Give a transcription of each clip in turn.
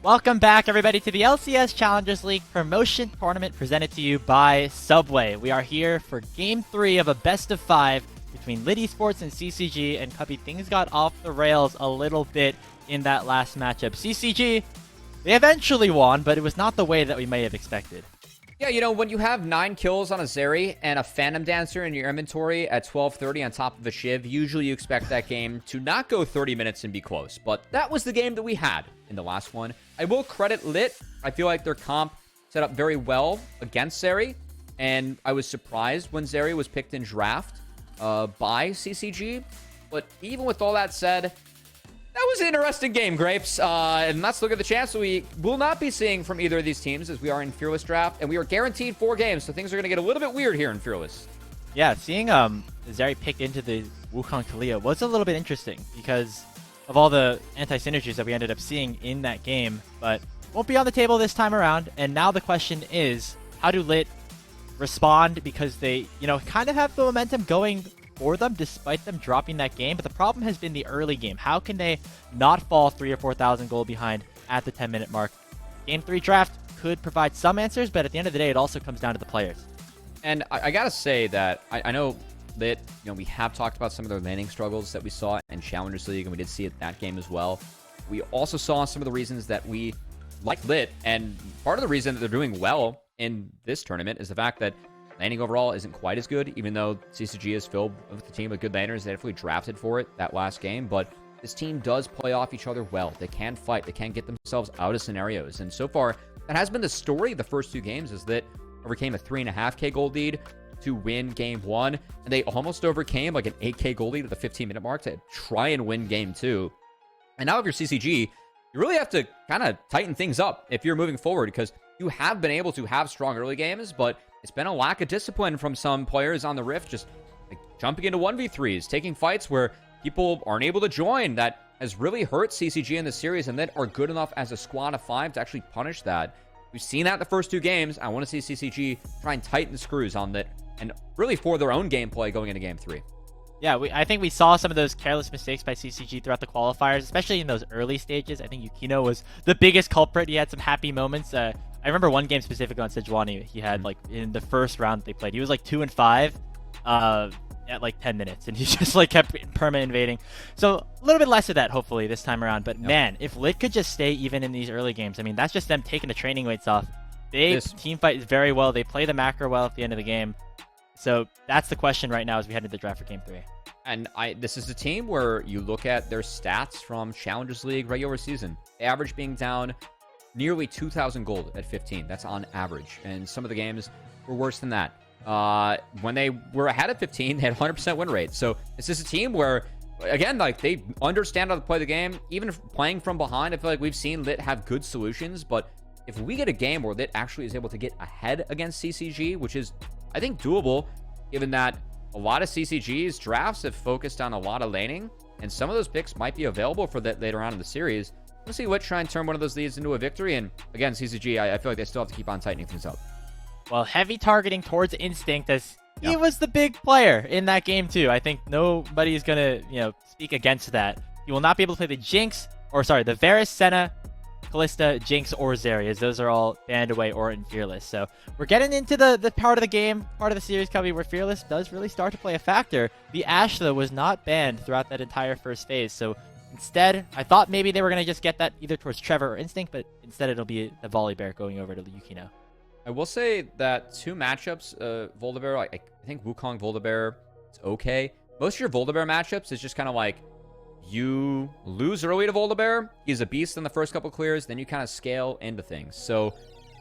Welcome back, everybody, to the LCS Challengers League promotion tournament presented to you by Subway. We are here for Game 3 of a best-of-5 between LiT Esports and CCG, and Cubby, things got off the rails a little bit in that last matchup. CCG, they eventually won, but it was not the way that we may have expected. Yeah, you know, when you have 9 kills on a Zeri and a Phantom Dancer in your inventory at 12:30 on top of a Shiv, usually you expect that game to not go 30 minutes and be close. But that was the game that we had in the last one. I will credit LiT. I feel like their comp set up very well against Zeri, and I was surprised when Zeri was picked in draft by CCG. But even with all that said, that was an interesting game, Grapes. And let's look at the chance we will not be seeing from either of these teams as we are in Fearless Draft. And we are guaranteed 4 games, so things are going to get a little bit weird here in Fearless. Yeah, seeing Zeri pick into the Wukong Kalia was a little bit interesting because of all the anti-synergies that we ended up seeing in that game. But won't be on the table this time around. And now the question is, how do LiT respond? Because they, kind of have the momentum going for them despite them dropping that game, but the problem has been the early game. How can they not fall 3,000 or 4,000 gold behind at the 10-minute mark? Game 3 draft could provide some answers, but at the end of the day, it also comes down to the players. And I gotta say that I know LiT, we have talked about some of their laning struggles that we saw in Challengers League, and we did see it in that game as well. We also saw some of the reasons that we like LiT, and part of the reason that they're doing well in this tournament is the fact that laning overall isn't quite as good, even though CCG is filled with a team of good laners. They definitely drafted for it that last game, but this team does play off each other well. They can fight. They can get themselves out of scenarios. And so far, that has been the story of the first 2 games, is that overcame a 3.5k gold lead to win game 1, and they almost overcame like an 8k gold lead at the 15-minute mark to try and win game 2. And now if you're CCG, you really have to kind of tighten things up if you're moving forward, because you have been able to have strong early games, but it's been a lack of discipline from some players on the Rift, just like jumping into 1v3s, taking fights where people aren't able to join. That has really hurt CCG in the series, and that are good enough as a squad of 5 to actually punish that. We've seen that the first 2 games. I want to see CCG try and tighten the screws on that, and really for their own gameplay going into game 3. Yeah, I think we saw some of those careless mistakes by CCG throughout the qualifiers, especially in those early stages. I think Yukino was the biggest culprit. He had some happy moments. I remember one game specifically on Sejuani. He had, in the first round they played, he was 2-5 at 10 minutes, and he just kept perma invading. So a little bit less of that hopefully this time around. But man, if LiT could just stay even in these early games, I mean, that's just them taking the training weights off. They team fight very well. They play the macro well at the end of the game. So that's the question right now as we head into the draft for game 3. And this is a team where you look at their stats from Challengers League regular season, average being down nearly 2,000 gold at 15. That's on average. And some of the games were worse than that. When they were ahead at 15, they had 100% win rate. So this is a team where, again, they understand how to play the game. Even if playing from behind, I feel like we've seen LiT have good solutions. But if we get a game where LiT actually is able to get ahead against CCG, which is, I think, doable, given that a lot of CCG's drafts have focused on a lot of laning, and some of those picks might be available for that later on in the series. We'll see LiT try and turn one of those leads into a victory. And again, CCG, I feel like they still have to keep on tightening things up. Well, heavy targeting towards Instinct, as he was the big player in that game too. I think nobody's going to, speak against that. He will not be able to play the the Varus, Senna, Kalista, Jinx, or Zeri, as those are all banned away or in Fearless. So we're getting into the part of the game, part of the series, Cubby, where Fearless does really start to play a factor. The Ashe, though, was not banned throughout that entire first phase. So instead, I thought maybe they were going to just get that either towards Trevor or Instinct, but instead it'll be the Volley Bear going over to Yukino. I will say that 2 matchups, Voldabear, I think Wukong Voldabear, it's okay. Most of your Voldabear matchups is just kind of you lose early to Voldabear. He's a beast in the first couple clears, then you kind of scale into things. So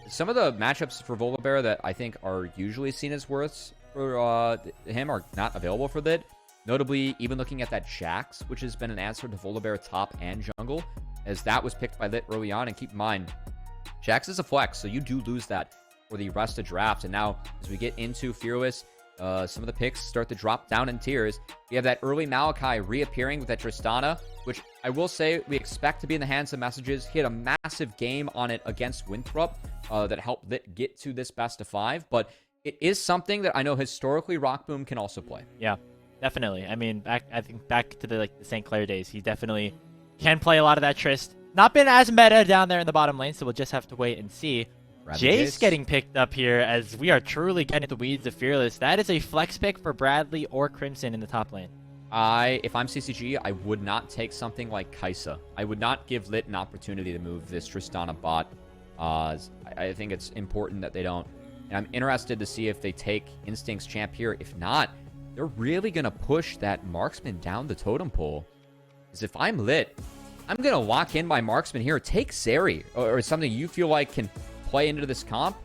some of the matchups for Voldabear that I think are usually seen as worths for him are not available for LiT. Notably, even looking at that Jax, which has been an answer to Voldabear top and jungle, as that was picked by LiT early on. And keep in mind, Jax is a flex, so you do lose that for the rest of draft. And now, as we get into Fearless, some of the picks start to drop down in tiers. We have that early Malachi reappearing with that Tristana, which I will say we expect to be in the hands of Messages. He had a massive game on it against Winthrop that helped LiT get to this best of 5. But it is something that I know historically Rockboom can also play. Yeah, definitely. I mean, I think back to the St. Clair days, he definitely can play a lot of that Trist. not been as meta down there in the bottom lane, so we'll just have to wait and see. Jace getting picked up here as we are truly getting into the weeds of Fearless. That is a flex pick for Bradley or Crimson in the top lane. If I'm CCG, I would not take something like Kai'Sa. I would not give LiT an opportunity to move this Tristana bot. I think it's important that they don't. And I'm interested to see if they take Instinct's champ here. If not, they're really going to push that marksman down the totem pole. Because if I'm LiT, I'm going to lock in my marksman here. Take Zeri or something you feel like can play into this comp.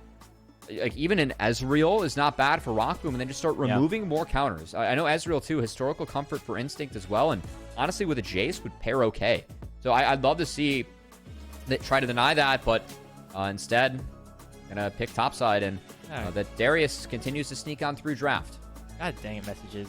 Like even an Ezreal is not bad for Rockboom, and then just start removing more counters. I know Ezreal too, historical comfort for Instinct as well, and honestly with a Jace would pair okay. So I'd love to see that try to deny that, but instead gonna pick topside, and that Darius continues to sneak on through draft. God dang it, messages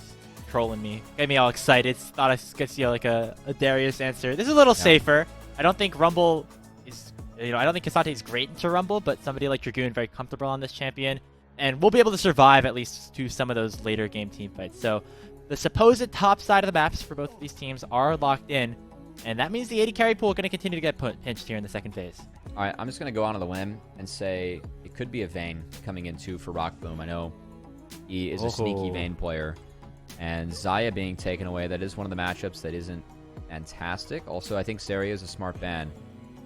trolling me, get me all excited. Thought I could see like a Darius answer. This is a little safer. I don't think Rumble is. I don't think Kasante is great into Rumble, but somebody like Dragoon very comfortable on this champion, and we'll be able to survive at least to some of those later game team fights. So the supposed top side of the maps for both of these teams are locked in, and that means the 80 carry pool is going to continue to get pinched here in the second phase. All right, I'm just going to go on the limb and say it could be a Vayne coming in too for Rockboom. I know he is a sneaky Vayne player, and Xayah being taken away, that is one of the matchups that isn't fantastic. Also, I think Zeri is a smart ban.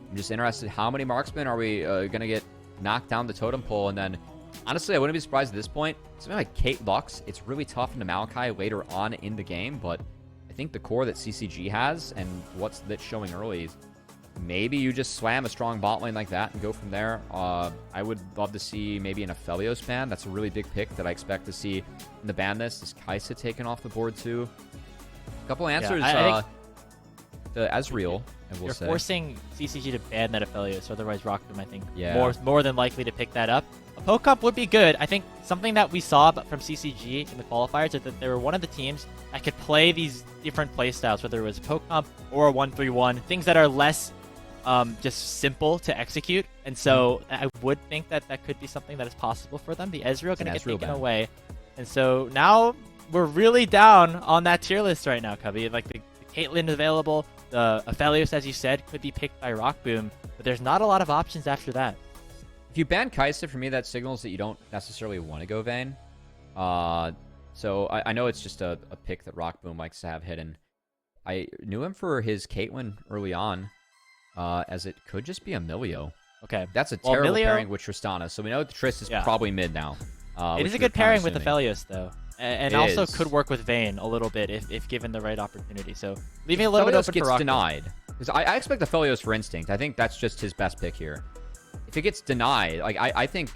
I'm just interested, how many marksmen are we going to get knocked down the totem pole? And then, honestly, I wouldn't be surprised at this point. Something like Kate Lux, it's really tough into Maokai later on in the game, but I think the core that CCG has and what's that's showing early is maybe you just slam a strong bot lane like that and go from there. I would love to see maybe an Aphelios ban. That's a really big pick that I expect to see in the ban list. Is Kai'Sa taken off the board too? A couple answers. The Ezreal, and we'll say. You're forcing CCG to ban that Aphelios, otherwise Rockboom, I think, Yeah. more than likely to pick that up. A poke up would be good. I think something that we saw from CCG in the qualifiers is that they were one of the teams that could play these different playstyles, whether it was a poke up or a 1-3-1, things that are less just simple to execute. And so I would think that that could be something that is possible for them. The Ezreal going to get taken away. And so now we're really down on that tier list right now, Cubby. Like the Caitlyn available, the Aphelios, as you said, could be picked by Rockboom, but there's not a lot of options after that. If you ban Kai'Sa, for me, that signals that you don't necessarily want to go Vayne. So I know it's just a pick that Rockboom likes to have hidden. I knew him for his Caitlyn early on, as it could just be a Milio. Okay. That's a terrible pairing with Tristana, so we know the Trist is probably mid now. It is a good pairing with Aphelios, though. And also could work with Vayne a little bit if given the right opportunity. So leaving a little bit open for Rockboom. Denied. Because I expect Aphelios for Instinct. I think that's just his best pick here. If it gets denied, like I think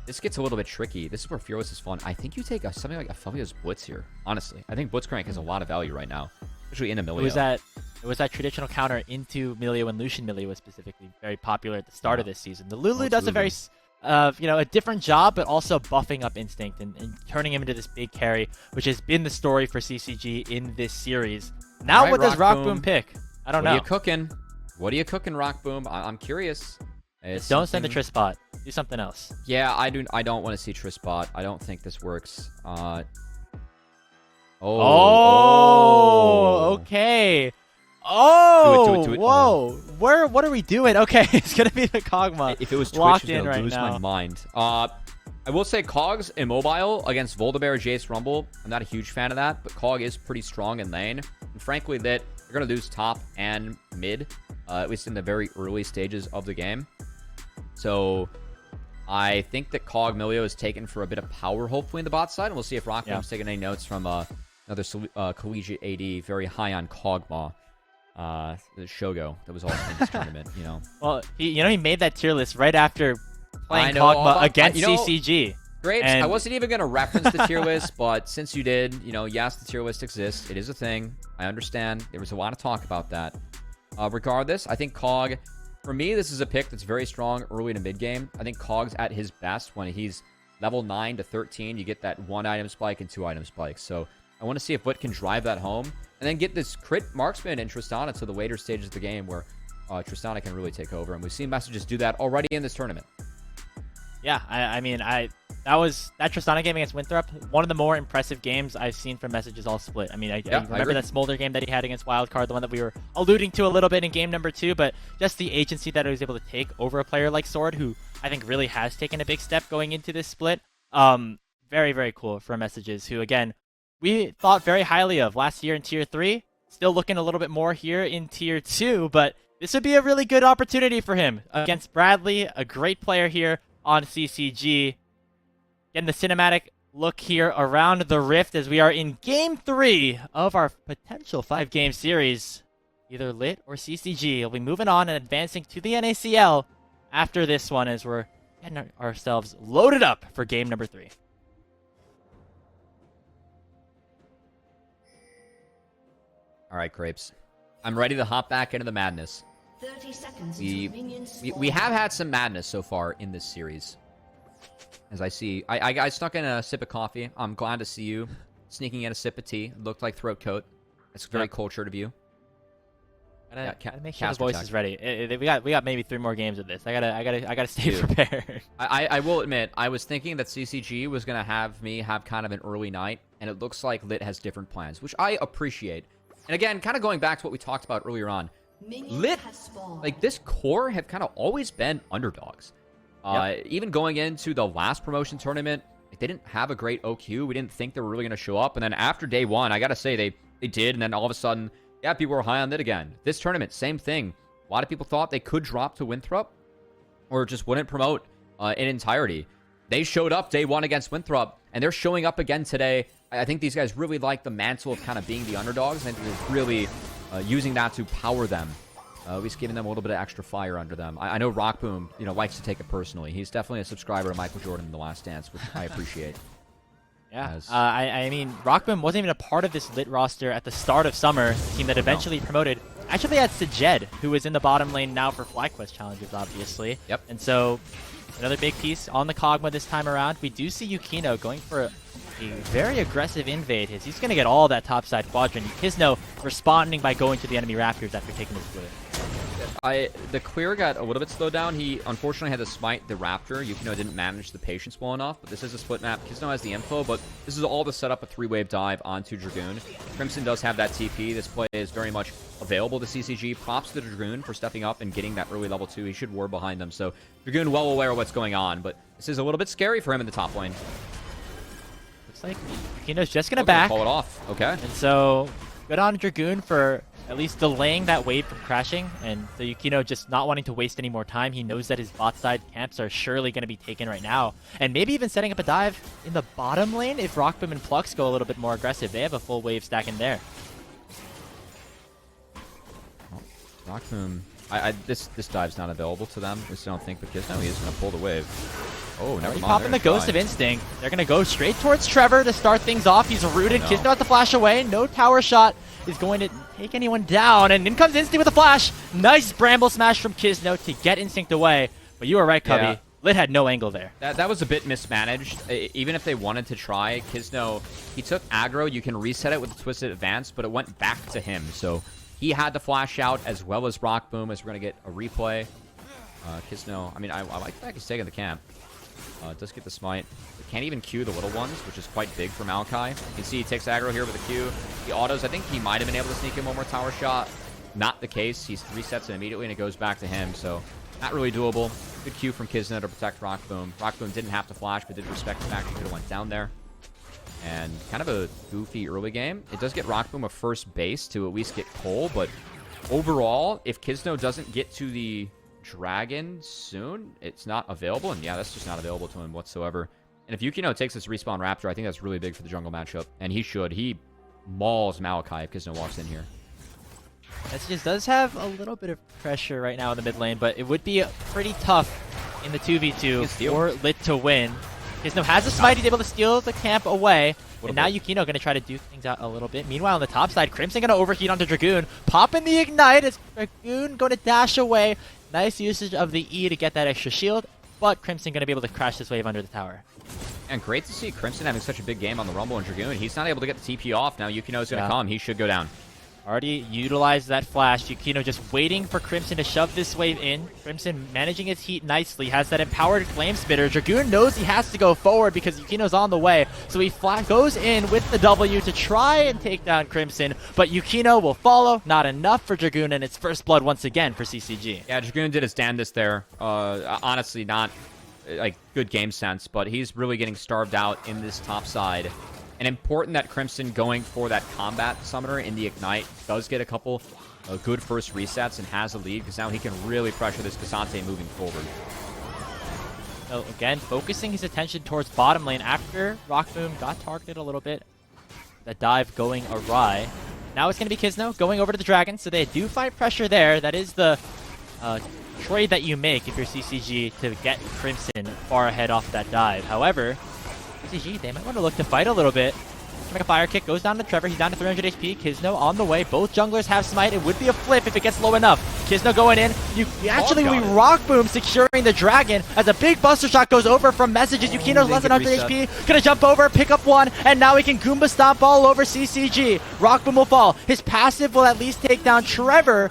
this gets a little bit tricky. This is where Fearless is fun. I think you take something like Aphelios Blitz here. Honestly, I think Blitzcrank has a lot of value right now, especially in a Milio. It was that traditional counter into Milio, and Lucian Milio was specifically very popular at the start of this season. The Lulu does a very a different job, but also buffing up Instinct and turning him into this big carry, which has been the story for CCG in this series. Now, what does Rockboom pick? I don't know. What are you cooking? What are you cooking, Rockboom? I'm curious. Don't send the Triss bot. Do something else. Yeah, I don't want to see Triss bot. I don't think this works. Okay. Oh, do it. Whoa. What are we doing? Okay, it's going to be the Kog'Maw. If it was Twitch, locked I'm in going to right lose now. my mind. I will say Kog's immobile against Voldabear, Jace, Rumble. I'm not a huge fan of that, but Kog is pretty strong in lane. And frankly, that you're going to lose top and mid, at least in the very early stages of the game. So I think that Kog Milio is taken for a bit of power, hopefully, in the bot side. And we'll see if Rockboom's taking any notes from another collegiate AD, very high on Kog'Maw. The Shogo that was also in this tournament, you know. Well, he made that tier list right after playing Kog'Maw against CCG. Great. I wasn't even going to reference the tier list, but since you did, yes, the tier list exists. It is a thing. I understand. There was a lot of talk about that. Regardless, I think Kog, for me, this is a pick that's very strong early to mid game. I think Kog's at his best when he's level 9 to 13. You get that 1-item spike and 2-item spikes. So I want to see if LiT can drive that home and then get this crit marksman in Tristana to the later stages of the game where Tristana can really take over. And we've seen messages do that already in this tournament. Yeah, I mean, that Tristana game against Winthrop, one of the more impressive games I've seen from Messages all split. I mean, I remember that Smolder game that he had against Wildcard, the one that we were alluding to a little bit in game number 2, but just the agency that he was able to take over a player like Sword, who I think really has taken a big step going into this split. Very, very cool for Messages, who, again, we thought very highly of last year in Tier 3. Still looking a little bit more here in Tier 2, but this would be a really good opportunity for him against Bradley, a great player here on CCG. Getting the cinematic look here around the Rift as we are in Game 3 of our potential 5-game series. Either LiT or CCG will be moving on and advancing to the NACL after this one as we're getting ourselves loaded up for game number 3. All right, Crepes. I'm ready to hop back into the madness. 30 seconds we have had some madness so far in this series. As I see, I snuck in a sip of coffee. I'm glad to see you sneaking in a sip of tea. It looked like throat coat. It's very cultured of you. Gotta make sure the voice is ready. We got maybe 3 more games of this. I gotta stay prepared. I will admit, I was thinking that CCG was gonna have me have kind of an early night, and it looks like LiT has different plans, which I appreciate. And again, kind of going back to what we talked about earlier on, LiT, like this core, have kind of always been underdogs. Even going into the last promotion tournament, like, they didn't have a great OQ. We didn't think they were really going to show up. And then after day 1, I got to say, they did. And then all of a sudden, yeah, people were high on LiT again. This tournament, same thing. A lot of people thought they could drop to Winthrop or just wouldn't promote in entirety. They showed up day 1 against Winthrop, and they're showing up again today. I think these guys really like the mantle of kind of being the underdogs, and they're really using that to power them. At least giving them a little bit of extra fire under them. I know Rockboom, likes to take it personally. He's definitely a subscriber to Michael Jordan in The Last Dance, which I appreciate. Yeah, I mean, Rockboom wasn't even a part of this LiT roster at the start of summer, the team that eventually promoted. Actually, they had Sajed, who is in the bottom lane now for FlyQuest Challengers, obviously. Yep. And so, another big piece on the Kog'Maw this time around. We do see Yukino going for a very aggressive invade. He's going to get all that topside quadrant. Kisno responding by going to the enemy Raptors after taking his blue. The clear got a little bit slowed down. He unfortunately had to smite the Raptor. Yukino didn't manage the patience well enough, but this is a split map. Kisno has the info, but this is all to set up a 3-wave dive onto Dragoon. Crimson does have that TP. This play is very much available to CCG. Props to Dragoon for stepping up and getting that early level 2. He should ward behind them, so Dragoon well aware of what's going on, but this is a little bit scary for him in the top lane. Looks like Yukino's just going to back. Pull it off. Okay. And so, good on Dragoon for at least delaying that wave from crashing, and so Yukino just not wanting to waste any more time. He knows that his bot side camps are surely going to be taken right now, and maybe even setting up a dive in the bottom lane if Rockboom and Plux go a little bit more aggressive. They have a full wave stack in there. Rockboom, this dive's not available to them. I just don't think, because now he is going to pull the wave. Oh, never mind. Popping the Ghost of Instinct. They're going to go straight towards Trevor to start things off. He's rooted. No. Kisno has to flash away. No tower shot is going to take anyone down. And in comes Instinct with a flash. Nice Bramble Smash from Kisno to get Instinct away. But you were right, Cubby. Yeah. LiT had no angle there. That was a bit mismanaged. Even if they wanted to try, Kisno, he took aggro. You can reset it with a Twisted Advance, but it went back to him. So he had to flash out as well as Rockboom, as we're going to get a replay. Kisno, I mean, I like the fact he's taking the camp. Does get the smite. They can't even Q the little ones, which is quite big for Maokai. You can see he takes aggro here with a Q. He autos. I think he might have been able to sneak in one more tower shot. Not the case. He resets it immediately, and it goes back to him. So, not really doable. Good Q from Kisna to protect Rockboom. Rockboom didn't have to flash, but did respect the fact he could have went down there. And kind of a goofy early game. It does get Rockboom a first base to at least get Cole, but overall, if Kisno doesn't get to the Dragon soon, it's not available, and yeah, that's just not available to him whatsoever. And if Yukino takes this respawn Raptor, I think that's really big for the jungle matchup, and he should. He mauls Maokai if Kisno walks in here. Messages does have a little bit of pressure right now in the mid lane, but it would be pretty tough in the 2v2 for LiT to win. Kisno has a smite, he's able to steal the camp away, and now Yukino going to try to do things out a little bit. Meanwhile, on the top side, Crimson going to overheat onto Dragoon, popping the Ignite as Dragoon going to dash away. Nice usage of the E to get that extra shield, but Crimson going to be able to crash this wave under the tower. And great to see Crimson having such a big game on the Rumble and Dragoon. He's not able to get the TP off. Now Yukino's going to come. He should go down. Already utilized that flash. Yukino just waiting for Crimson to shove this wave in. Crimson managing his heat nicely. Has that empowered Flame Spitter. Dragoon knows he has to go forward because Yukino's on the way. So he goes in with the W to try and take down Crimson. But Yukino will follow. Not enough for Dragoon, and it's first blood once again for CCG. Yeah, Dragoon did his damnedest there. Honestly, not like good game sense, but he's really getting starved out in this top side. And important that Crimson going for that combat summoner in the Ignite does get a couple good first resets and has a lead, because now he can really pressure this Cassante moving forward. So again, focusing his attention towards bottom lane after Rockboom got targeted a little bit. That dive going awry. Now it's going to be Kizno going over to the Dragon, so they do find pressure there. That is the trade that you make if you're CCG to get Crimson far ahead off that dive. However, CCG, they might want to look to fight a little bit. Make a fire kick, goes down to Trevor. He's down to 300 HP. Kizno on the way. Both junglers have smite. It would be a flip if it gets low enough. Kizno going in. You actually we rock boom securing the dragon as a big buster shot goes over from messages. Yukino's less than 100 HP. Gonna jump over, pick up one, and now he can Goomba stomp all over CCG. Rock boom will fall. His passive will at least take down Trevor,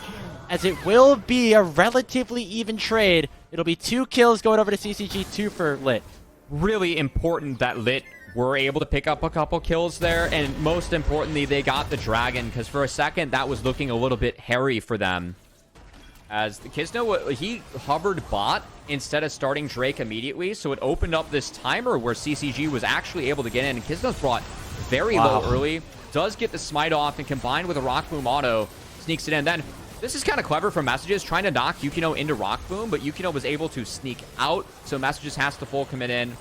as it will be a relatively even trade. It'll be 2 kills going over to CCG, 2 for LiT. Really important that LiT were able to pick up a couple kills there, and most importantly, they got the dragon, because for a second that was looking a little bit hairy for them. As the Kizno, he hovered bot instead of starting Drake immediately, so it opened up this timer where CCG was actually able to get in. And Kizno's brought very low early, does get the smite off, and combined with a Rock Boom auto, sneaks it in. Then this is kind of clever from Messages, trying to knock Yukino into Rock Boom, but Yukino was able to sneak out, so Messages has to full commit in.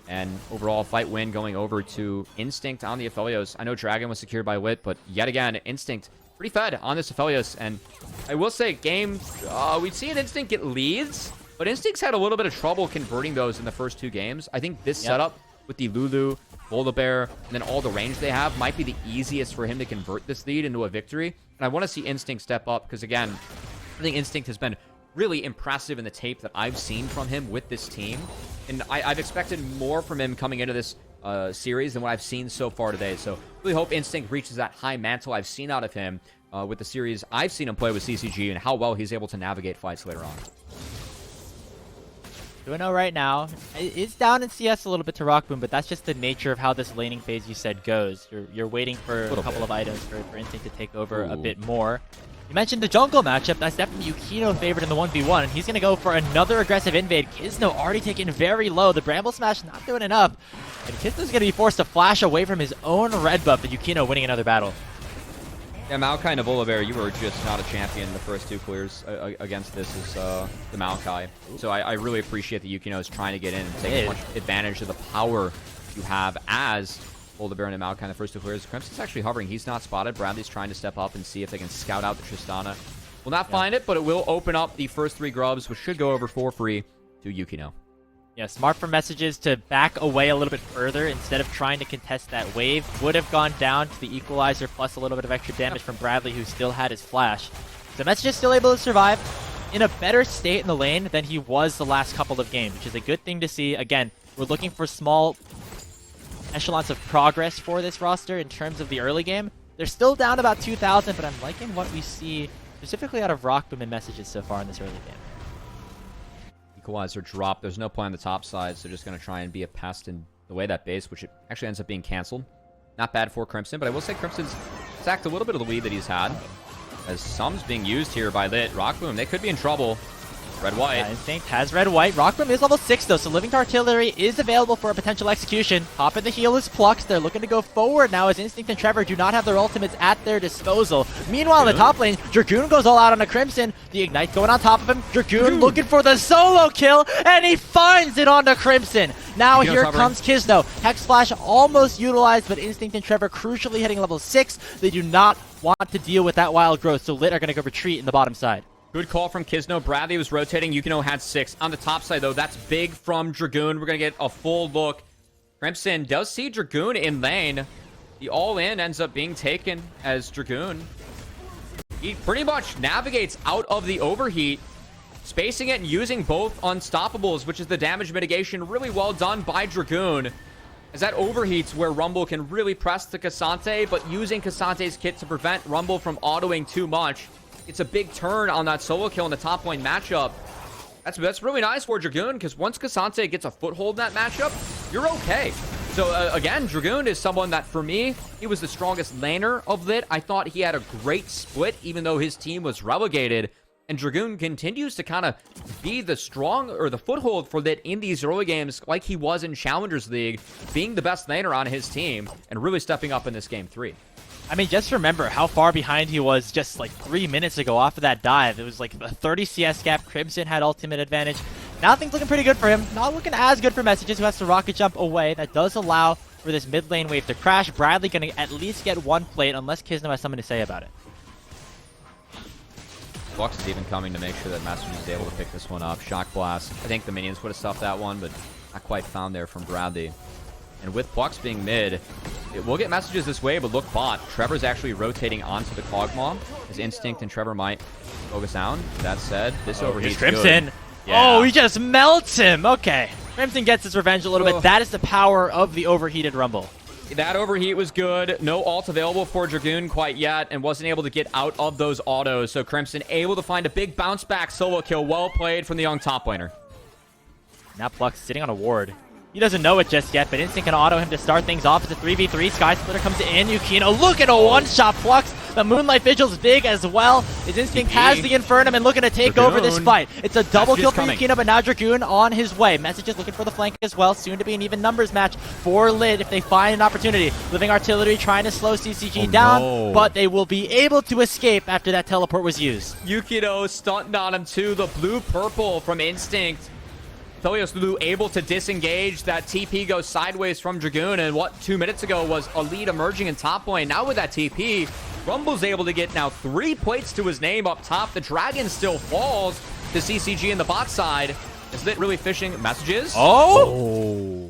And overall, fight win going over to Instinct on the Aphelios. I know Dragon was secured by LiT, but yet again, Instinct pretty fed on this Aphelios. And I will say, we've seen Instinct get leads, but Instinct's had a little bit of trouble converting those in the first 2 games. I think this setup with the Lulu, Volibear, and then all the range they have might be the easiest for him to convert this lead into a victory. And I want to see Instinct step up, because again, I think Instinct has been really impressive in the tape that I've seen from him with this team. And I've expected more from him coming into this series than what I've seen so far today. So really hope Instinct reaches that high mantle I've seen out of him with the series I've seen him play with CCG, and how well he's able to navigate fights later on. 2-0 right now. It's down in CS a little bit to Rockboom, but that's just the nature of how this laning phase you said goes. You're waiting for a couple of items for Instinct to take over a bit more. You mentioned the jungle matchup. That's definitely Yukino favored in the 1v1, and he's going to go for another aggressive invade. Kizno already taken very low. The Bramble Smash not doing enough. And Kizno's going to be forced to flash away from his own red buff, and Yukino winning another battle. Yeah, Maokai and Volibear, you were just not a champion in the first 2 clears against this is the Maokai. So I really appreciate that Yukino is trying to get in and take as much advantage of the power you have as Volibear and Maokai in the first 2 clears. Crimson's actually hovering. He's not spotted. Bradley's trying to step up and see if they can scout out the Tristana. Will not find it, but it will open up the first 3 grubs, which should go over for free to Yukino. Yeah, smart for Messages to back away a little bit further instead of trying to contest that wave. Would have gone down to the equalizer plus a little bit of extra damage from Bradley, who still had his flash. So Messages still able to survive in a better state in the lane than he was the last couple of games, which is a good thing to see. Again, we're looking for small echelons of progress for this roster in terms of the early game. They're still down about 2,000, but I'm liking what we see specifically out of Rockboom and Messages so far in this early game. Equalizer drop. There's no play on the top side, so just going to try and be a pest in the way that base, which it actually ends up being canceled. Not bad for Crimson, but I will say Crimson's sacked a little bit of the lead that he's had, as some's being used here by LiT. Rockboom, they could be in trouble. Red-white. Instinct has red-white. Rockboom is level 6 though, so Living Artillery is available for a potential execution. Hop in the heel is plucked. They're looking to go forward now as Instinct and Trevor do not have their ultimates at their disposal. Meanwhile, in the top lane, Dragoon goes all out on a Crimson. The Ignite going on top of him. Dragoon looking for the solo kill, and he finds it onto Crimson. Now here comes Kizno. Hex Flash almost utilized, but Instinct and Trevor crucially hitting level 6. They do not want to deal with that wild growth, so LiT are going to go retreat in the bottom side. Good call from Kizno. Bradley was rotating. Yukino had 6. On the top side, though, that's big from Dragoon. We're going to get a full look. Crimson does see Dragoon in lane. The all-in ends up being taken as Dragoon. He pretty much navigates out of the overheat, spacing it and using both Unstoppables, which is the damage mitigation. Really well done by Dragoon. as that overheats where Rumble can really press the Cassante, but using Cassante's kit to prevent Rumble from autoing too much. It's a big turn on that solo kill in the top lane matchup. That's really nice for Dragoon, because once Cassante gets a foothold in that matchup, you're okay. So again, Dragoon is someone that, for me, he was the strongest laner of LiT. I thought he had a great split, even though his team was relegated. And Dragoon continues to kind of be the foothold for LiT in these early games, like he was in Challengers League, being the best laner on his team, and really stepping up in this game 3. I mean, just remember how far behind he was just like 3 minutes ago off of that dive. It was like a 30 CS gap. Crimson had ultimate advantage. Now things looking pretty good for him. Not looking as good for Messages, who has to rocket jump away. That does allow for this mid lane wave to crash. Bradley going to at least get one plate, unless Kisno has something to say about it. Flux is even coming to make sure that Messages is able to pick this one up. Shock Blast. I think the minions would have stuffed that one, but not quite found there from Bradley. And with Plucks being mid, it will get Messages this way, but look bot. Trevor's actually rotating onto the Kog'Maw. His Instinct and Trevor might focus down. That said, this overheats Crimson. Good. Yeah. Oh, he just melts him. Okay. Crimson gets his revenge a little bit. That is the power of the overheated Rumble. That overheat was good. No ult available for Dragoon quite yet, and wasn't able to get out of those autos. So Crimson able to find a big bounce back solo kill. Well played from the young top laner. Now Pluck's sitting on a ward. He doesn't know it just yet, but Instinct can auto him to start things off. It's a 3v3. Sky Splitter comes in. Yukino, look at a one-shot Flux. The Moonlight Vigil's big as well. His Instinct has the Infernum and looking to take over this fight. It's a double kill for Yukino, but now Dragoon on his way. Messages looking for the flank as well. Soon to be an even numbers match for LiT if they find an opportunity. Living Artillery trying to slow CCG down, but they will be able to escape after that teleport was used. Yukino stunting on him too. The blue-purple from Instinct. Thelios Lulu able to disengage. That TP goes sideways from Dragoon, and what 2 minutes ago was a lead emerging in top lane. Now with that TP, Rumble's able to get now 3 plates to his name up top. The Dragon still falls to CCG in the bot side. Is LiT really fishing Messages? Oh!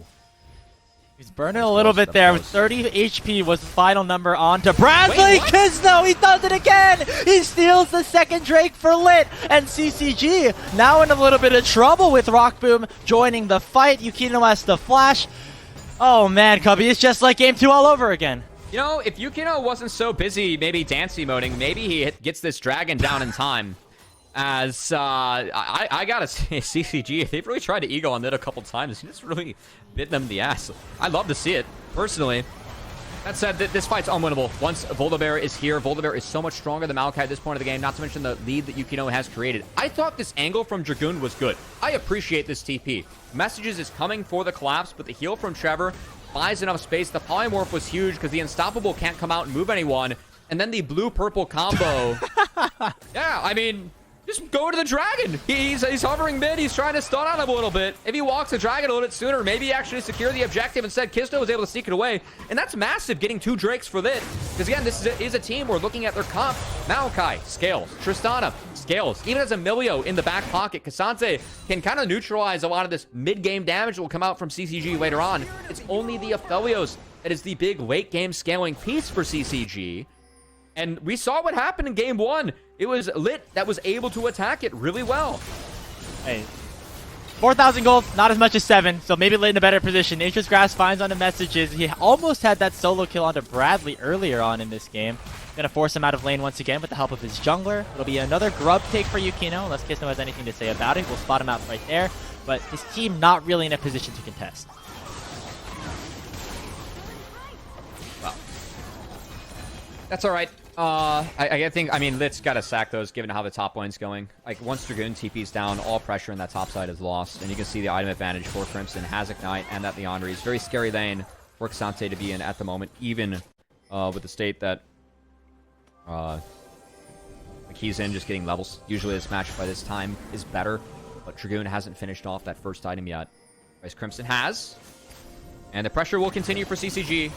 He's burning a little bit there. 30 HP was the final number on to Bradley. Kisno, he does it again. He steals the second Drake for LiT. And CCG now in a little bit of trouble with Rockboom joining the fight. Yukino has to flash. Oh man, Cubby, it's just like game 2 all over again. You know, if Yukino wasn't so busy maybe dance emoting, maybe he gets this dragon down in time. As I gotta say, CCG, they've really tried to eagle on LiT a couple times. He just really bit them in the ass. I'd love to see it, personally. That said, this fight's unwinnable. Once Voldabear is here, Voldabear is so much stronger than Maokai at this point of the game, not to mention the lead that Yukino has created. I thought this angle from Dragoon was good. I appreciate this TP. Messages is coming for the collapse, but the heal from Trevor buys enough space. The polymorph was huge because the Unstoppable can't come out and move anyone. And then the blue-purple combo. Yeah, I mean, just go to the Dragon. He's hovering mid. He's trying to stun on him a little bit. If he walks the Dragon a little bit sooner, maybe actually secure the objective. Instead, Kisno was able to sneak it away. And that's massive, getting 2 Drakes for LiT. Because again, this is a team we're looking at their comp. Maokai, scales. Tristana, scales. Even as Emilio in the back pocket, Cassante can kind of neutralize a lot of this mid-game damage that will come out from CCG later on. It's only the Aphelios that is the big late-game scaling piece for CCG. And we saw what happened in game 1. It was LiT that was able to attack it really well. Hey, 4,000 gold, not as much as 7, so maybe LiT in a better position. Nature's Grass finds on the Messages. He almost had that solo kill onto Bradley earlier on in this game. Gonna force him out of lane once again with the help of his jungler. It'll be another grub take for Yukino, unless Kisno has anything to say about it. We'll spot him out right there, but his team not really in a position to contest. Wow. That's all right. I think, I mean, LiT's got to sack those given how the top lane's going. Like, once Dragoon TP's down, all pressure in that top side is lost. And you can see the item advantage for Crimson has Ignite and that Leandri is very scary lane for Xante to be in at the moment, even with the state that like he's in, just getting levels. Usually this match by this time is better, but Dragoon hasn't finished off that first item yet. Whereas Crimson has. And the pressure will continue for CCG.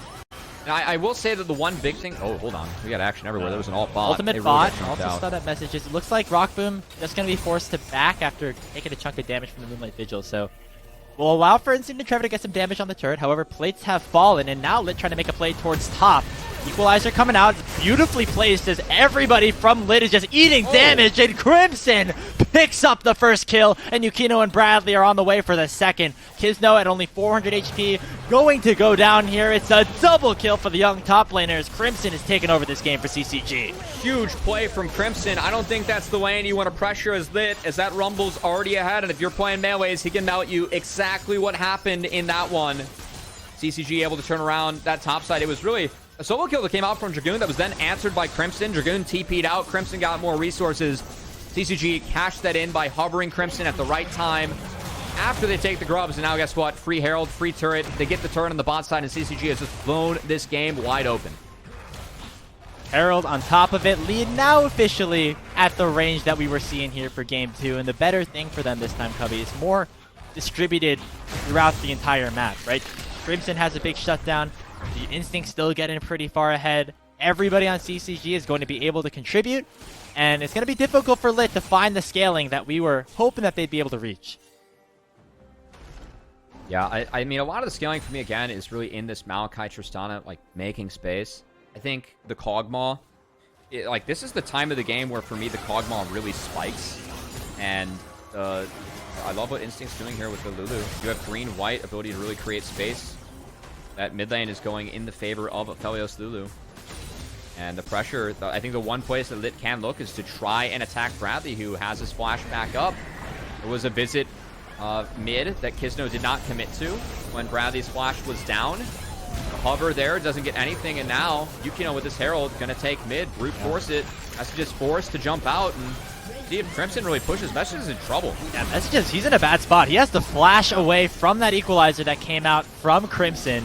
And I will say that the one big thing... Oh, hold on. We got action everywhere. There was an alt bot. Ultimate bot. Also saw that Messages. It looks like Rockboom just going to be forced to back after taking a chunk of damage from the Moonlight Vigil. So we'll allow for Instinct and Trevor to get some damage on the turret. However, plates have fallen, and now LiT trying to make a play towards top. Equalizer coming out, beautifully placed as everybody from LiT is just eating damage, and Crimson picks up the first kill, and Yukino and Bradley are on the way for the second. Kisno at only 400 HP going to go down here. It's a double kill for the young top laners. Crimson is taking over this game for CCG. Huge play from Crimson. I don't think that's the lane you want to pressure as LiT, as that Rumble's already ahead, and if you're playing melees, he can melt you. Exactly what happened in that one. CCG able to turn around that top side. It was really a solo kill that came out from Dragoon that was then answered by Crimson. Dragoon TP'd out. Crimson got more resources. CCG cashed that in by hovering Crimson at the right time after they take the grubs. And now guess what? Free Herald, free turret. They get the turret on the bot side, and CCG has just blown this game wide open. Herald on top of it. Lead now officially at the range that we were seeing here for game 2. And the better thing for them this time, Cubby, is more distributed throughout the entire map, right? Crimson has a big shutdown. The Instinct's still getting pretty far ahead. Everybody on CCG is going to be able to contribute, and it's going to be difficult for LiT to find the scaling that we were hoping that they'd be able to reach. Yeah, I mean, a lot of the scaling for me, again, is really in this Malachi Tristana, like, making space. I think the Kog'Maw, like, this is the time of the game where, for me, the Kog'Maw really spikes. And I love what Instinct's doing here with the Lulu. You have green-white ability to really create space. That mid lane is going in the favor of Aphelios Lulu. And the pressure, I think the one place that LiT can look is to try and attack Bradley, who has his flash back up. There was a visit mid that Kisno did not commit to when Bradley's flash was down. The hover there doesn't get anything, and now Yukino with his Herald going to take mid, brute force it. Has to just force to jump out, and see if Crimson really pushes. Messages in trouble. Yeah, Messages, he's in a bad spot. He has to flash away from that equalizer that came out from Crimson.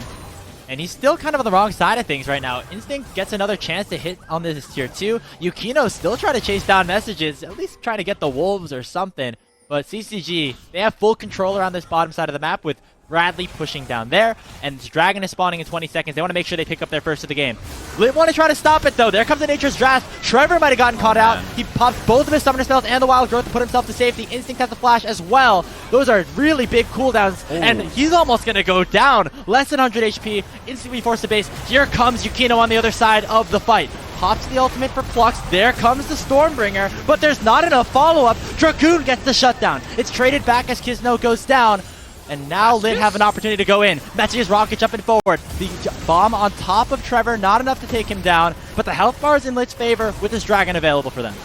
And he's still kind of on the wrong side of things right now. Instinct gets another chance to hit on this tier 2. Yukino still trying to chase down Messages, at least trying to get the wolves or something. But CCG, they have full control around this bottom side of the map with Bradley pushing down there, and Dragon is spawning in 20 seconds. They want to make sure they pick up their first of the game. LiT want to try to stop it, though. There comes the Nature's Draft. Trevor might have gotten caught out. He pops both of his summoner spells and the Wild Growth to put himself to safety. Instinct has the flash as well. Those are really big cooldowns, and he's almost going to go down. Less than 100 HP, instantly forced to base. Here comes Yukino on the other side of the fight. Pops the ultimate for Flux. There comes the Stormbringer, but there's not enough follow-up. Dragoon gets the shutdown. It's traded back as Kisno goes down. And now LiT have an opportunity to go in. Messages rocket jumping forward. The bomb on top of Trevor, not enough to take him down, but the health bar is in LiT's favor with his Dragon available for them.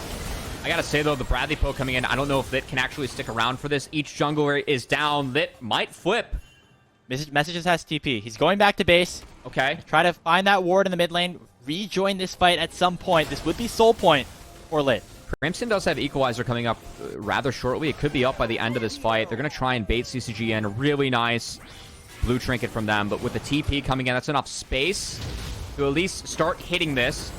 I gotta say, though, the Bradley poke coming in, I don't know if LiT can actually stick around for this. Each jungler is down. LiT might flip. Messages has TP. He's going back to base. Okay. Try to find that ward in the mid lane. Rejoin this fight at some point. This would be soul point for LiT. Crimson does have Equalizer coming up rather shortly. It could be up by the end of this fight. They're going to try and bait CCG in. A really nice blue trinket from them. But with the TP coming in, that's enough space to at least start hitting this.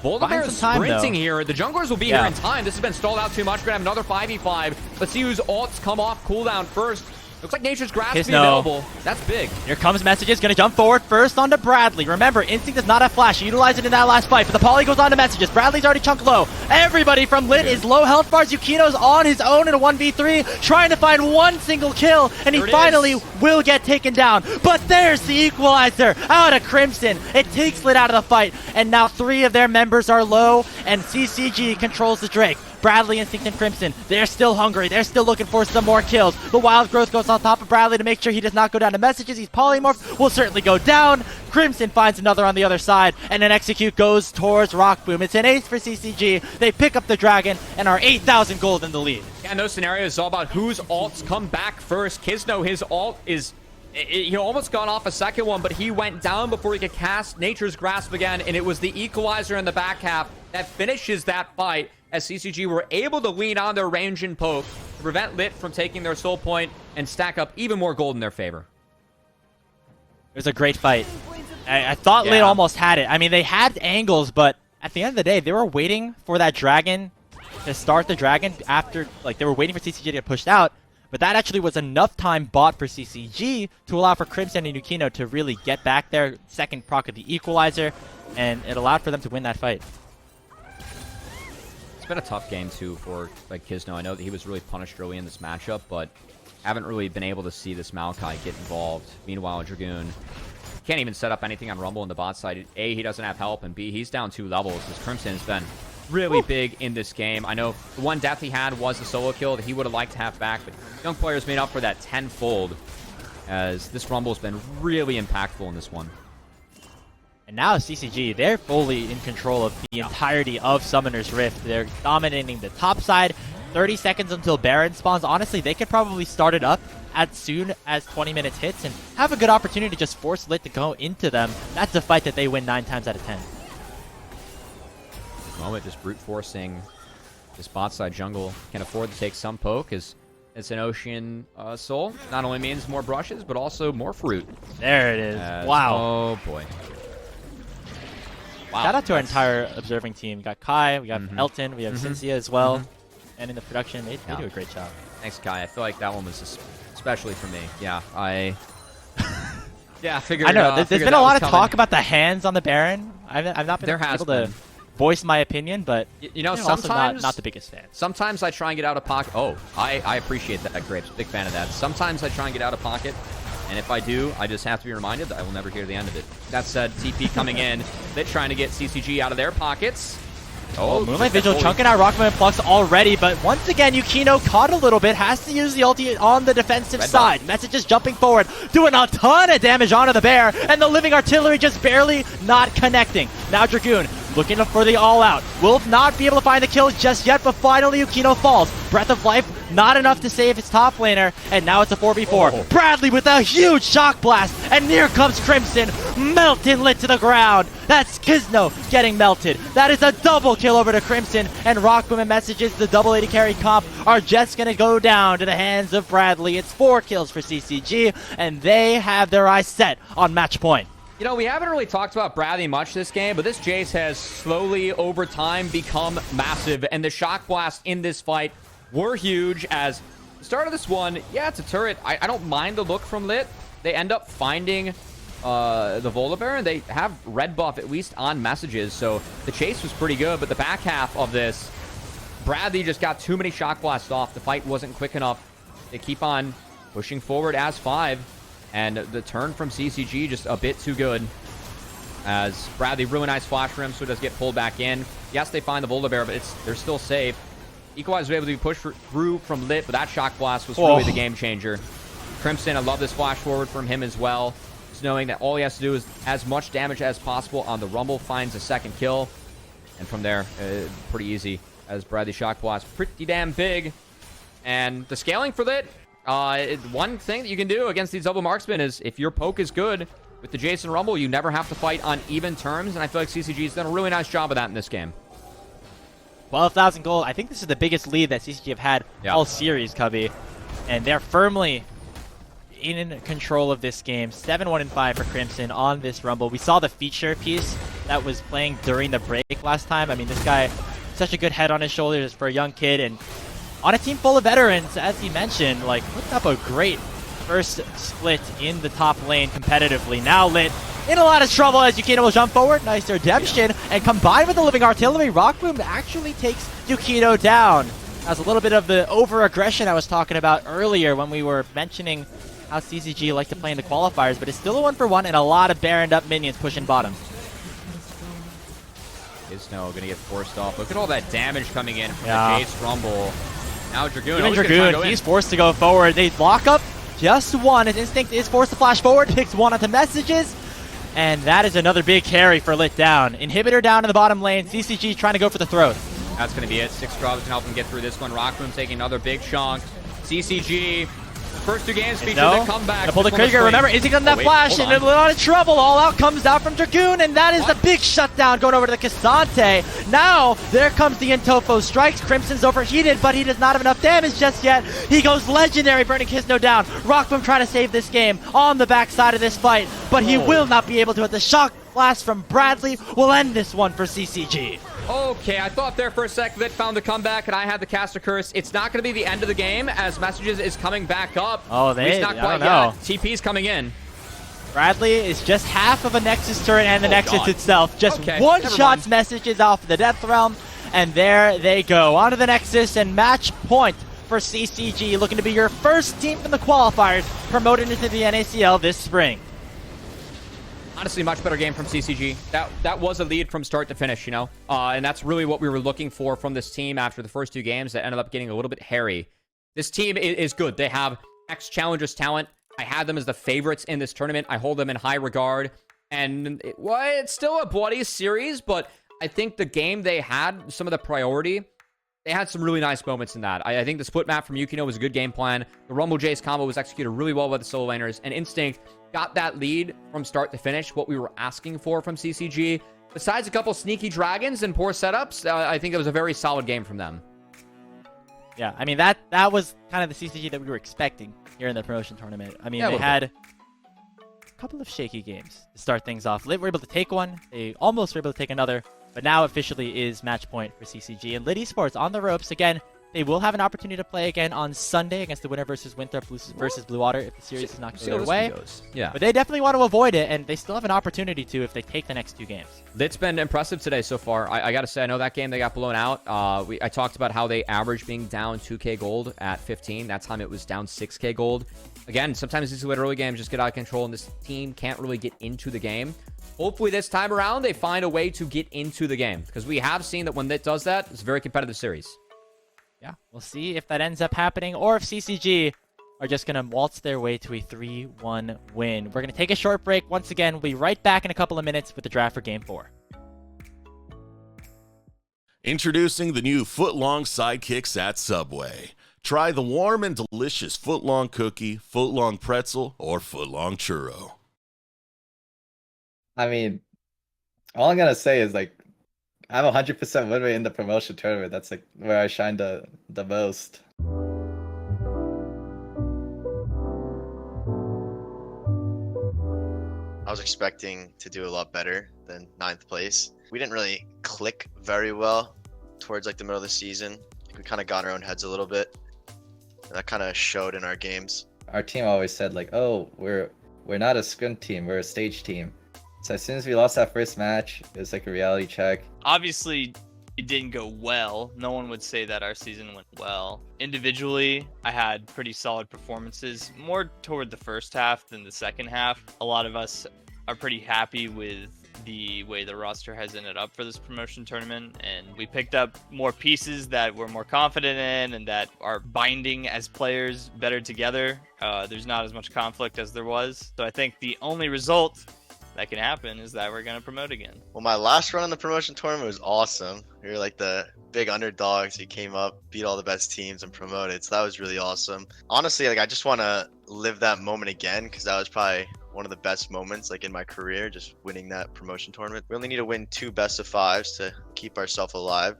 Voldivair is sprinting here. The junglers will be here in time. This has been stalled out too much. We're going to have another 5v5. Let's see whose ults come off cooldown first. Looks like Nature's Grasp is available. That's big. Here comes Messages. Going to jump forward first onto Bradley. Remember, Instinct does not have flash. He utilized it in that last fight, but the poly goes on to Messages. Bradley's already chunk low. Everybody from LiT is low health bars. Yukino's on his own in a 1v3, trying to find one single kill, and he finally will get taken down. But there's the equalizer out of Crimson. It takes LiT out of the fight, and now 3 of their members are low, and CCG controls the Drake. Bradley, Instinct, and Crimson, they're still hungry. They're still looking for some more kills. The Wild Growth goes on top of Bradley to make sure he does not go down to Messages. He's polymorphed, will certainly go down. Crimson finds another on the other side, and an Execute goes towards Rock Boom. It's an ace for CCG. They pick up the Dragon and are 8,000 gold in the lead. Yeah, in those scenarios, it's all about whose ults come back first. Kisno, his ult is... He almost got off a second one, but he went down before he could cast Nature's Grasp again, and it was the Equalizer in the back half that finishes that fight, as CCG were able to lean on their range and poke to prevent LiT from taking their soul point and stack up even more gold in their favor. It was a great fight. I thought LiT almost had it. I mean, they had angles, but at the end of the day, they were waiting for that Dragon to start the Dragon after, like, they were waiting for CCG to get pushed out. But that actually was enough time bought for CCG to allow for Crimson and Yukino to really get back their second proc of the Equalizer, and it allowed for them to win that fight. It's been a tough game, too, for like Kisno. I know that he was really punished early in this matchup, but haven't really been able to see this Malachi get involved. Meanwhile, Dragoon can't even set up anything on Rumble in the bot side. A, he doesn't have help, and B, he's down 2 levels. Because Crimson has been really big in this game. I know the one death he had was a solo kill that he would have liked to have back, but Young Players made up for that tenfold, as this Rumble has been really impactful in this one. And now CCG, they're fully in control of the entirety of Summoner's Rift. They're dominating the top side. 30 seconds until Baron spawns. Honestly, they could probably start it up as soon as 20 minutes hits and have a good opportunity to just force LiT to go into them. That's a fight that they win 9 times out of 10. Moment just brute forcing this bot side jungle. Can afford to take some poke as it's an Ocean Soul. Not only means more brushes, but also more fruit. There it is. Wow. Oh, boy. Wow. Shout out to our entire observing team. We got Kai, we got Elton, we have Cynthia as well. And in the production, they do a great job. Thanks, Kai. I feel like that one was especially for me. Yeah, I figured. I know. There's been a lot of talk about the hands on the Baron. I've not been able to voice my opinion, but you know, sometimes also not the biggest fan. Sometimes I try and get out of pocket. Oh, I appreciate that, Grapes. Big fan of that. Sometimes I try and get out of pocket, and if I do, I just have to be reminded that I will never hear the end of it. That said, TP coming in, they're trying to get CCG out of their pockets. Oh, Moonlight Vigil chunking out Rockman and Flux already, but once again, Yukino caught a little bit, has to use the ulti on the defensive side. Message is jumping forward, doing a ton of damage onto the bear, and the Living Artillery just barely not connecting. Now Dragoon looking for the all-out. Will not be able to find the kill just yet, but finally Yukino falls. Breath of Life, not enough to save his top laner, and now it's a 4v4. Oh. Bradley with a huge shock blast, and here comes Crimson, melting LiT to the ground. That's Kizno getting melted. That is a double kill over to Crimson, and Rockwoman messages the double AD carry comp are just going to go down to the hands of Bradley. It's 4 kills for CCG, and they have their eyes set on match point. You know, we haven't really talked about Bradley much this game, but this Jace has slowly, over time, become massive, and the shock blast in this fight were huge. As the start of this one, yeah, it's a turret. I don't mind the look from LiT. They end up finding the Volibear, and they have red buff, at least on messages, so the chase was pretty good, but the back half of this, Bradley just got too many shock blasts off. The fight wasn't quick enough. They keep on pushing forward as 5. And the turn from CCG just a bit too good. As Bradley, really nice flash for him, so it does get pulled back in. Yes, they find the Volibear, but they're still safe. Equalizer was able to be pushed through from LiT, but that shock blast was really the game changer. Crimson, I love this flash forward from him as well. Just knowing that all he has to do is as much damage as possible on the Rumble, finds a second kill. And from there, pretty easy, as Bradley shock blast pretty damn big. And the scaling for LiT, one thing that you can do against these double marksmen is if your poke is good with the Jason Rumble, you never have to fight on even terms, and I feel like CCG's done a really nice job of that in this game. 12,000 gold. I think this is the biggest lead that CCG have had all series, Cubby. And they're firmly in control of this game. 7-1-5 for Crimson on this Rumble. We saw the feature piece that was playing during the break last time. I mean, this guy, such a good head on his shoulders for a young kid, and on a team full of veterans, as he mentioned, like, put up a great first split in the top lane competitively. Now LiT in a lot of trouble as Yukino will jump forward. Nice redemption. And combined with the Living Artillery, Rockboom actually takes Yukino down. That's a little bit of the over-aggression I was talking about earlier when we were mentioning how CCG like to play in the qualifiers, but it's still a 1-for-1 and a lot of Baroned up minions pushing bottom. Kizno gonna get forced off. Look at all that damage coming in from the Jace Rumble. Now Dragoon. Even Dragoon, he's forced to go forward. They lock up just one. His instinct is forced to flash forward. Picks one onto messages. And that is another big carry for LiT down. Inhibitor down in the bottom lane. CCG trying to go for the throat. That's going to be it. 6 drops can help him get through this one. Rockboom taking another big chunk. CCG, first 2 games feature the comeback. Pull the trigger. Remember, is he going to flash? And a lot of trouble. All out comes out from Dragoon, and that is the big shutdown going over to the Cassante. Now, there comes the Intofo strikes. Crimson's overheated, but he does not have enough damage just yet. He goes legendary, burning Kizno down. Rockboom trying to save this game on the backside of this fight, but he will not be able to. The shock blast from Bradley will end this one for CCG. Okay, I thought there for a sec LiT found the comeback, and I had the caster curse. It's not going to be the end of the game, as Messages is coming back up. Oh, not quite yet. TP's coming in. Bradley is just half of a Nexus turret and the Nexus itself. Just one-shots Messages off the Death Realm, and there they go. On to the Nexus, and match point for CCG, looking to be your first team from the qualifiers promoted into the NACL this spring. Honestly, much better game from CCG. That was a lead from start to finish, you know? And that's really what we were looking for from this team after the first 2 games that ended up getting a little bit hairy. This team is good. They have ex-Challengers talent. I had them as the favorites in this tournament. I hold them in high regard. And it's still a bloody series, but I think the game they had, some of the priority, they had some really nice moments in that. I think the split map from Yukino was a good game plan. The Rumble Jace combo was executed really well by the solo laners. And Instinct got that lead from start to finish, what we were asking for from CCG. Besides a couple sneaky dragons and poor setups, I think it was a very solid game from them. Yeah, I mean, that was kind of the CCG that we were expecting here in the promotion tournament. I mean, they had a couple of shaky games to start things off. LiT were able to take one. They almost were able to take another. But now officially is match point for CCG. And LiT Esports on the ropes again. They will have an opportunity to play again on Sunday against the winner versus Winthrop versus Blue Water if the series is not going their way. Yeah. But they definitely want to avoid it, and they still have an opportunity to if they take the next 2 games. LiT's been impressive today so far. I got to say, I know that game they got blown out. I talked about how they averaged being down 2k gold at 15. That time it was down 6k gold. Again, sometimes these early games just get out of control, and this team can't really get into the game. Hopefully this time around, they find a way to get into the game, because we have seen that when LiT does that, it's a very competitive series. Yeah, we'll see if that ends up happening, or if CCG are just going to waltz their way to a 3-1 win. We're going to take a short break. Once again, we'll be right back in a couple of minutes with the draft for Game 4. Introducing the new Footlong Sidekicks at Subway. Try the warm and delicious Footlong Cookie, Footlong Pretzel, or Footlong Churro. I mean, all I'm gonna say is like, I'm 100% win rate in the promotion tournament. That's like where I shine the most. I was expecting to do a lot better than 9th place. We didn't really click very well towards like the middle of the season. We kind of got in our own heads a little bit. And that kind of showed in our games. Our team always said like, oh, we're not a scrim team, we're a stage team. So as soon as we lost that first match, it was like a reality check. Obviously, it didn't go well. No one would say that our season went well. Individually, I had pretty solid performances, more toward the first half than the second half. A lot of us are pretty happy with the way the roster has ended up for this promotion tournament, and we picked up more pieces that we're more confident in and that are binding as players better together. There's not as much conflict as there was. So I think the only result that can happen is that we're going to promote again. Well, my last run in the promotion tournament was awesome. We were like the big underdogs. We came up, beat all the best teams, and promoted. So that was really awesome. Honestly, like I just want to live that moment again, because that was probably one of the best moments like in my career, just winning that promotion tournament. We only need to win 2 best-of-5s to keep ourselves alive.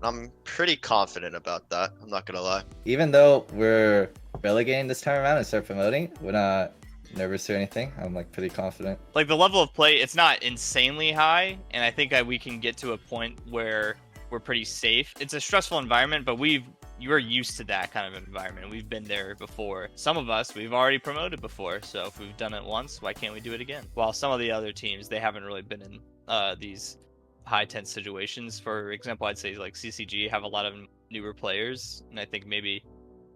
I'm pretty confident about that. I'm not going to lie. Even though we're relegating this time around and start promoting, we're not nervous or anything. I'm like pretty confident. Like the level of play, it's not insanely high, and I think that we can get to a point where we're pretty safe. It's a stressful environment, but you're used to that kind of environment. We've been there before. Some of us, we've already promoted before, so if we've done it once, why can't we do it again? While some of the other teams, they haven't really been in these high tense situations. For example, I'd say like CCG have a lot of newer players, and I think maybe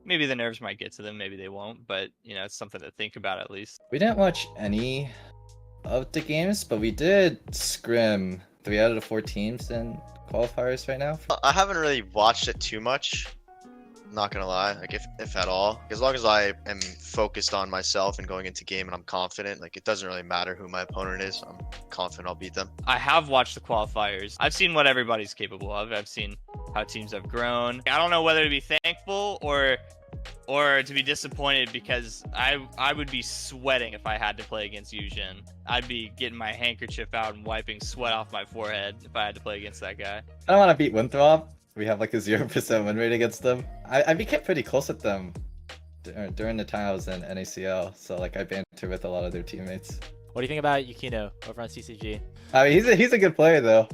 the nerves might get to them, maybe they won't, but you know, it's something to think about at least. We didn't watch any of the games, but we did scrim 3 out of the 4 teams in qualifiers right now. I haven't really watched it too much. Not gonna lie, like if at all. As long as I am focused on myself and going into game and I'm confident, like it doesn't really matter who my opponent is. I'm confident I'll beat them. I have watched the qualifiers. I've seen what everybody's capable of. I've seen how teams have grown. I don't know whether to be thankful or to be disappointed, because I would be sweating if I had to play against Yujin. I'd be getting my handkerchief out and wiping sweat off my forehead if I had to play against that guy. I don't want to beat Winthrop. We have like a 0% win rate against them. I became pretty close with them during the time I was in NACL, so like I banter with a lot of their teammates. What do you think about Yukino over on CCG? I mean, he's a good player though.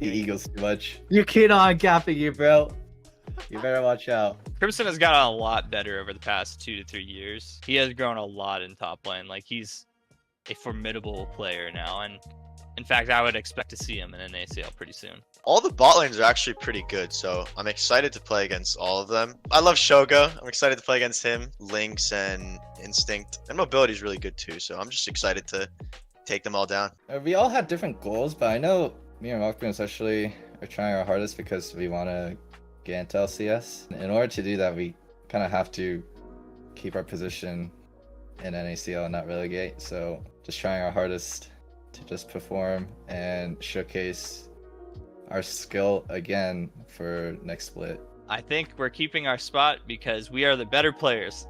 He egos too much. Yukino, I'm capping you, bro. You better watch out. Crimson has gotten a lot better over the past 2 to 3 years. He has grown a lot in top lane. Like he's a formidable player now, and in fact, I would expect to see him in an ACL pretty soon. All the bot lanes are actually pretty good, so I'm excited to play against all of them. I love Shoga. I'm excited to play against him. Lynx and Instinct. And Mobility is really good too, so I'm just excited to take them all down. We all had different goals, but I know me and Rockman especially are trying our hardest because we want to get into LCS. In order to do that, we kind of have to keep our position in NACL and not relegate. So just trying our hardest to just perform and showcase our skill again for next split. I think we're keeping our spot because we are the better players.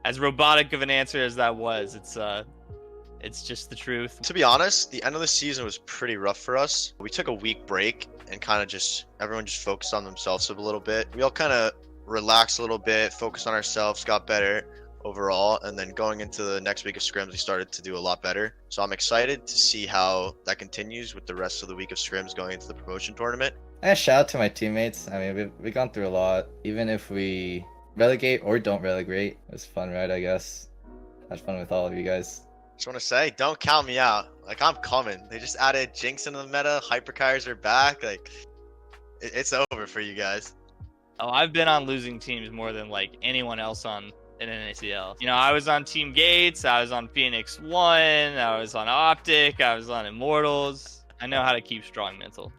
As robotic of an answer as that was, it's just the truth. To be honest, the end of the season was pretty rough for us. We took a week break and kind of everyone just focused on themselves a little bit. We all kind of relaxed a little bit, focused on ourselves, got better overall, and then going into the next week of scrims, we started to do a lot better. So I'm excited to see how that continues with the rest of the week of scrims going into the promotion tournament. And shout out to my teammates. I mean, we've gone through a lot. Even if we relegate or don't relegate, it was fun, right? I guess. Had fun with all of you guys. Just want to say, don't count me out. Like, I'm coming. They just added Jinx into the meta. Hypercars are back. Like, it's over for you guys. Oh, I've been on losing teams more than like anyone else in NACL. You know, I was on Team Gates, I was on Phoenix 1, I was on Optic, I was on Immortals. I know how to keep strong mental.